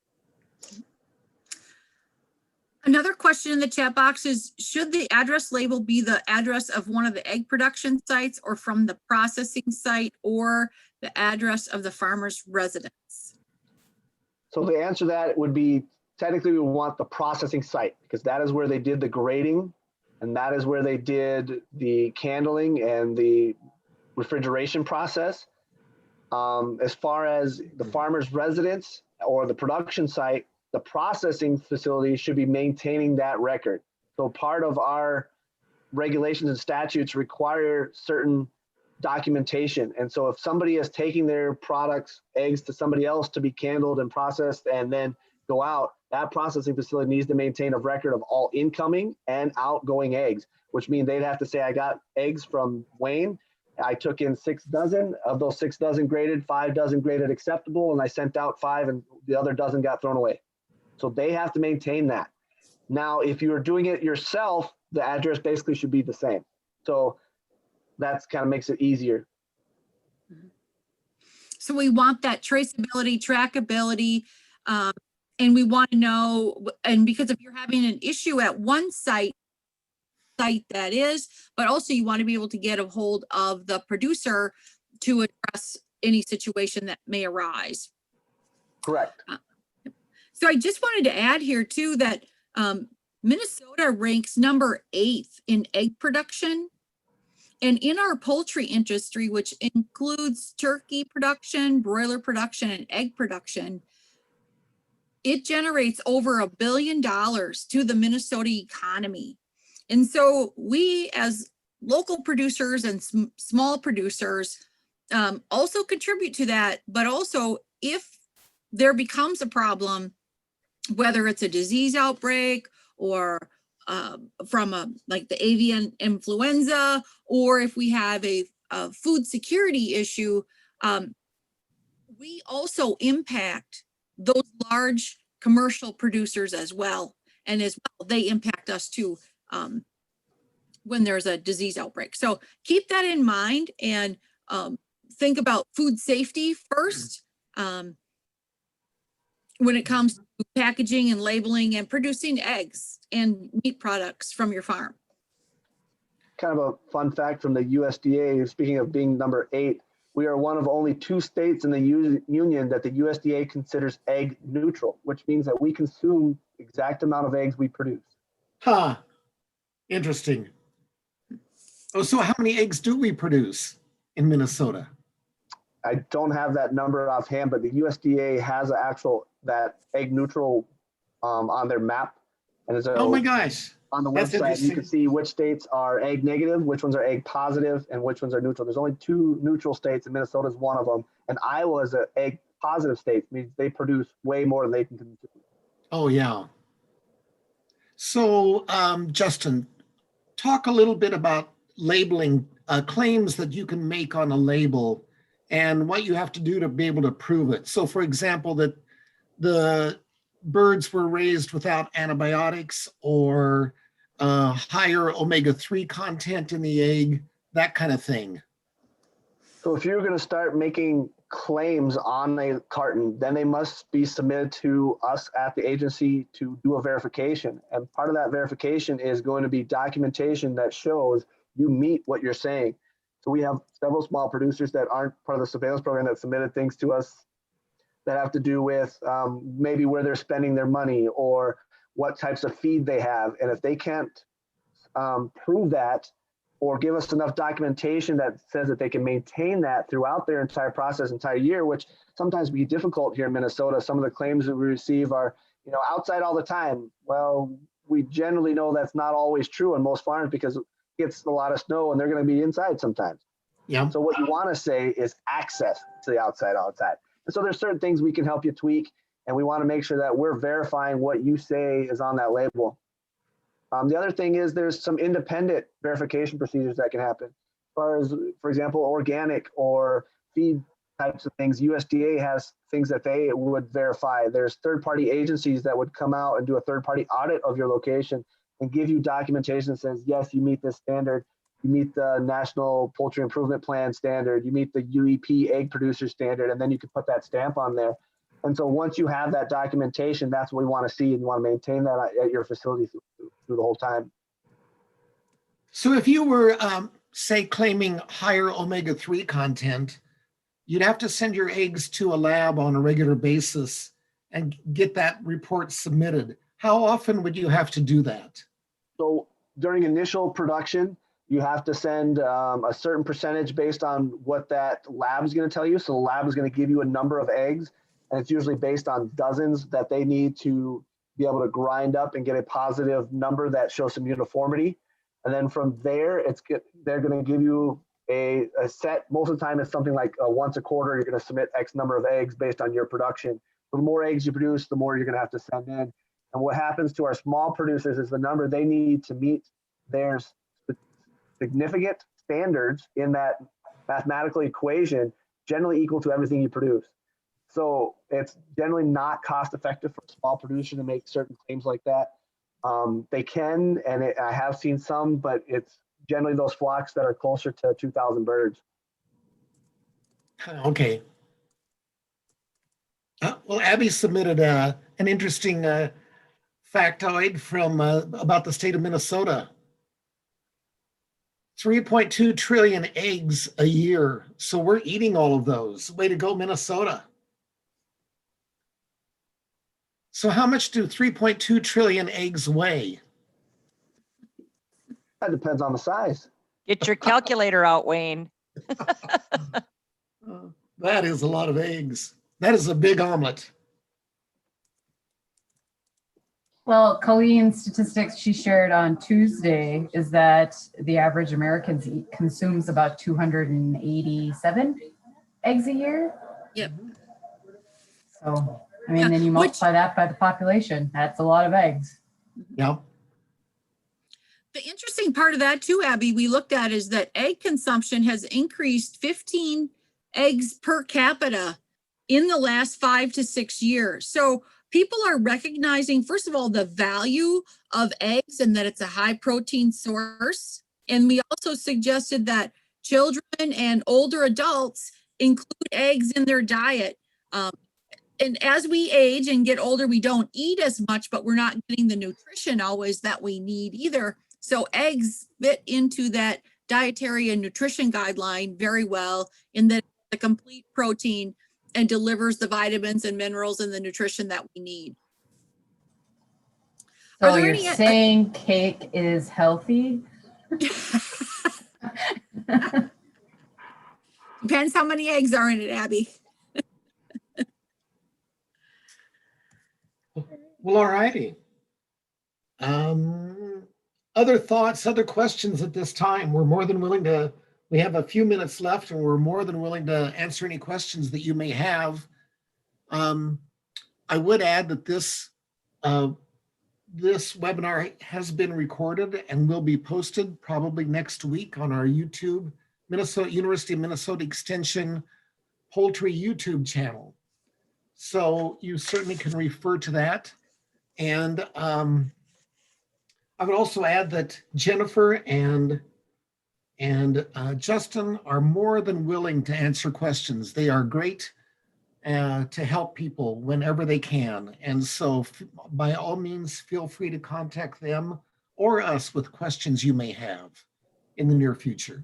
[SPEAKER 3] Another question in the chat box is, should the address label be the address of one of the egg production sites or from the processing site or the address of the farmer's residence?
[SPEAKER 5] So the answer to that would be, technically we want the processing site because that is where they did the grading and that is where they did the candling and the refrigeration process. As far as the farmer's residence or the production site, the processing facility should be maintaining that record. So part of our regulations and statutes require certain documentation. And so if somebody is taking their products, eggs, to somebody else to be candled and processed and then go out, that processing facility needs to maintain a record of all incoming and outgoing eggs, which means they'd have to say, I got eggs from Wayne. I took in 6 dozen. Of those 6 dozen graded, 5 dozen graded acceptable, and I sent out 5 and the other dozen got thrown away. So they have to maintain that. Now, if you're doing it yourself, the address basically should be the same. So that's kind of makes it easier.
[SPEAKER 3] So we want that traceability, trackability, and we want to know, and because if you're having an issue at one site that is, but also you want to be able to get a hold of the producer to address any situation that may arise.
[SPEAKER 5] Correct.
[SPEAKER 3] So I just wanted to add here too that Minnesota ranks number 8 in egg production. And in our poultry industry, which includes turkey production, broiler production, and egg production, it generates over $1 billion to the Minnesota economy. And so we as local producers and small producers also contribute to that. But also if there becomes a problem, whether it's a disease outbreak or from like the avian influenza, or if we have a food security issue, we also impact those large commercial producers as well. And as well, they impact us too when there's a disease outbreak. So keep that in mind and think about food safety first when it comes to packaging and labeling and producing eggs and meat products from your farm.
[SPEAKER 5] Kind of a fun fact from the USDA, speaking of being number 8, we are one of only 2 states in the union that the USDA considers egg neutral, which means that we consume the exact amount of eggs we produce.
[SPEAKER 1] Huh. Interesting. Oh, so how many eggs do we produce in Minnesota?
[SPEAKER 5] I don't have that number offhand, but the USDA has that egg neutral on their map. And so
[SPEAKER 1] Oh my gosh.
[SPEAKER 5] on the
[SPEAKER 1] That's
[SPEAKER 5] website, you
[SPEAKER 1] interesting.
[SPEAKER 5] can see which states are egg negative, which ones are egg positive, and which ones are neutral. There's only 2 neutral states, and Minnesota is one of them. And Iowa is an egg positive state, means they produce way more than they can consume.
[SPEAKER 1] Oh, yeah. So, Justin, talk a little bit about labeling claims that you can make on a label and what you have to do to be able to prove it. So, for example, that the birds were raised without antibiotics or higher omega-3 content in the egg, that kind of thing.
[SPEAKER 5] So if you're going to start making claims on a carton, then they must be submitted to us at the agency to do a verification. And part of that verification is going to be documentation that shows you meet what you're saying. So we have several small producers that aren't part of the surveillance program that submitted things to us that have to do with maybe where they're spending their money or what types of feed they have. And if they can't prove that or give us enough documentation that says that they can maintain that throughout their entire process, entire year, which sometimes be difficult here in Minnesota. Some of the claims that we receive are, outside all the time. Well, we generally know that's not always true on most farms because it gets a lot of snow and they're going to be inside sometimes.
[SPEAKER 1] Yeah.
[SPEAKER 5] So what you want to say is access to the outside all the time. And so there's certain things we can help you tweak, and we want to make sure that we're verifying what you say is on that label. The other thing is there's some independent verification procedures that can happen. As far as, for example, organic or feed types of things, USDA has things that they would verify. There's third-party agencies that would come out and do a third-party audit of your location and give you documentation that says, yes, you meet this standard. You meet the National Poultry Improvement Plan standard. You meet the UEP egg producer standard, and then you can put that stamp on there. And so once you have that documentation, that's what we want to see, and you want to maintain that at your facility through the whole time.
[SPEAKER 1] So if you were, say, claiming higher omega-3 content, you'd have to send your eggs to a lab on a regular basis and get that report submitted. How often would you have to do that?
[SPEAKER 5] So during initial production, you have to send a certain percentage based on what that lab is going to tell you. So the lab is going to give you a number of eggs, and it's usually based on dozens that they need to be able to grind up and get a positive number that shows some uniformity. And then from there, they're going to give you a set. Most of the time, it's something like once a quarter, you're going to submit X number of eggs based on your production. The more eggs you produce, the more you're going to have to send in. And what happens to our small producers is the number they need to meet their significant standards in that mathematical equation generally equal to everything you produce. So it's generally not cost effective for a small producer to make certain claims like that. They can, and I have seen some, but it's generally those flocks that are closer to 2,000 birds.
[SPEAKER 1] Okay. Well, Abby submitted an interesting factoid from about the state of Minnesota. 3.2 trillion eggs a year. So we're eating all of those. Way to go, Minnesota. So how much do 3.2 trillion eggs weigh?
[SPEAKER 5] That depends on the size.
[SPEAKER 4] Get your calculator out, Wayne.
[SPEAKER 1] That is a lot of eggs. That is a big omelet.
[SPEAKER 2] Well, Colleen's statistics she shared on Tuesday is that the average American consumes about 287 eggs a year.
[SPEAKER 3] Yep.
[SPEAKER 2] So, I mean, then you multiply that by the population. That's a lot of eggs.
[SPEAKER 1] Yeah.
[SPEAKER 3] The interesting part of that too, Abby, we looked at is that egg consumption has increased 15 eggs per capita in the last 5 to 6 years. So people are recognizing, first of all, the value of eggs and that it's a high protein source. And we also suggested that children and older adults include eggs in their diet. And as we age and get older, we don't eat as much, but we're not getting the nutrition always that we need either. So eggs fit into that dietary and nutrition guideline very well in that the complete protein and delivers the vitamins and minerals and the nutrition that we need. Are
[SPEAKER 2] So
[SPEAKER 3] there
[SPEAKER 2] you're
[SPEAKER 3] any-
[SPEAKER 2] saying cake is healthy?
[SPEAKER 3] Depends how many eggs are in it, Abby.
[SPEAKER 1] Well, all righty. Other thoughts, other questions at this time? We're more than willing to, we have a few minutes left and we're more than willing to answer any questions that you may have. I would add that this webinar has been recorded and will be posted probably next week on our YouTube, University of Minnesota Extension Poultry YouTube channel. So you certainly can refer to that. And I would also add that Jennifer and Justin are more than willing to answer questions. They are great to help people whenever they can. And so by all means, feel free to contact them or us with questions you may have in the near future.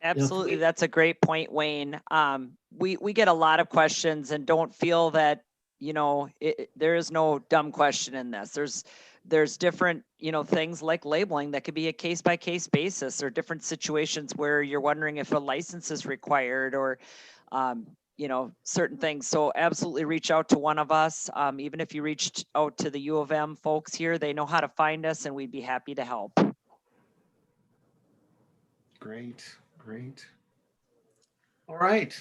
[SPEAKER 4] Absolutely. That's a great point, Wayne. We get a lot of questions and don't feel that, you know, there is no dumb question in this. There's different, you know, things like labeling that could be a case by case basis, or different situations where you're wondering if a license is required, or, you know, certain things. So absolutely reach out to one of us. Even if you reached out to the U of M folks here, they know how to find us and we'd be happy to help.
[SPEAKER 1] Great, great. All right.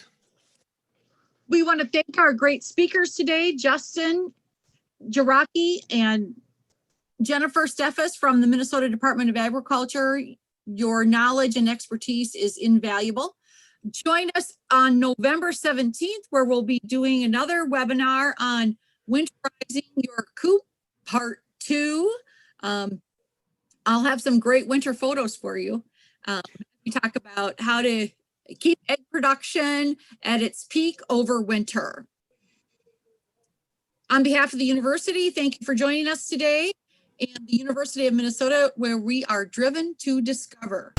[SPEAKER 3] We want to thank our great speakers today, Justin Jarocki and Jennifer Steffes from the Minnesota Department of Agriculture. Your knowledge and expertise is invaluable. Join us on November 17th, where we'll be doing another webinar on winterizing your coop, part 2. I'll have some great winter photos for you. We talk about how to keep egg production at its peak over winter. On behalf of the university, thank you for joining us today, and the University of Minnesota, where we are driven to discover.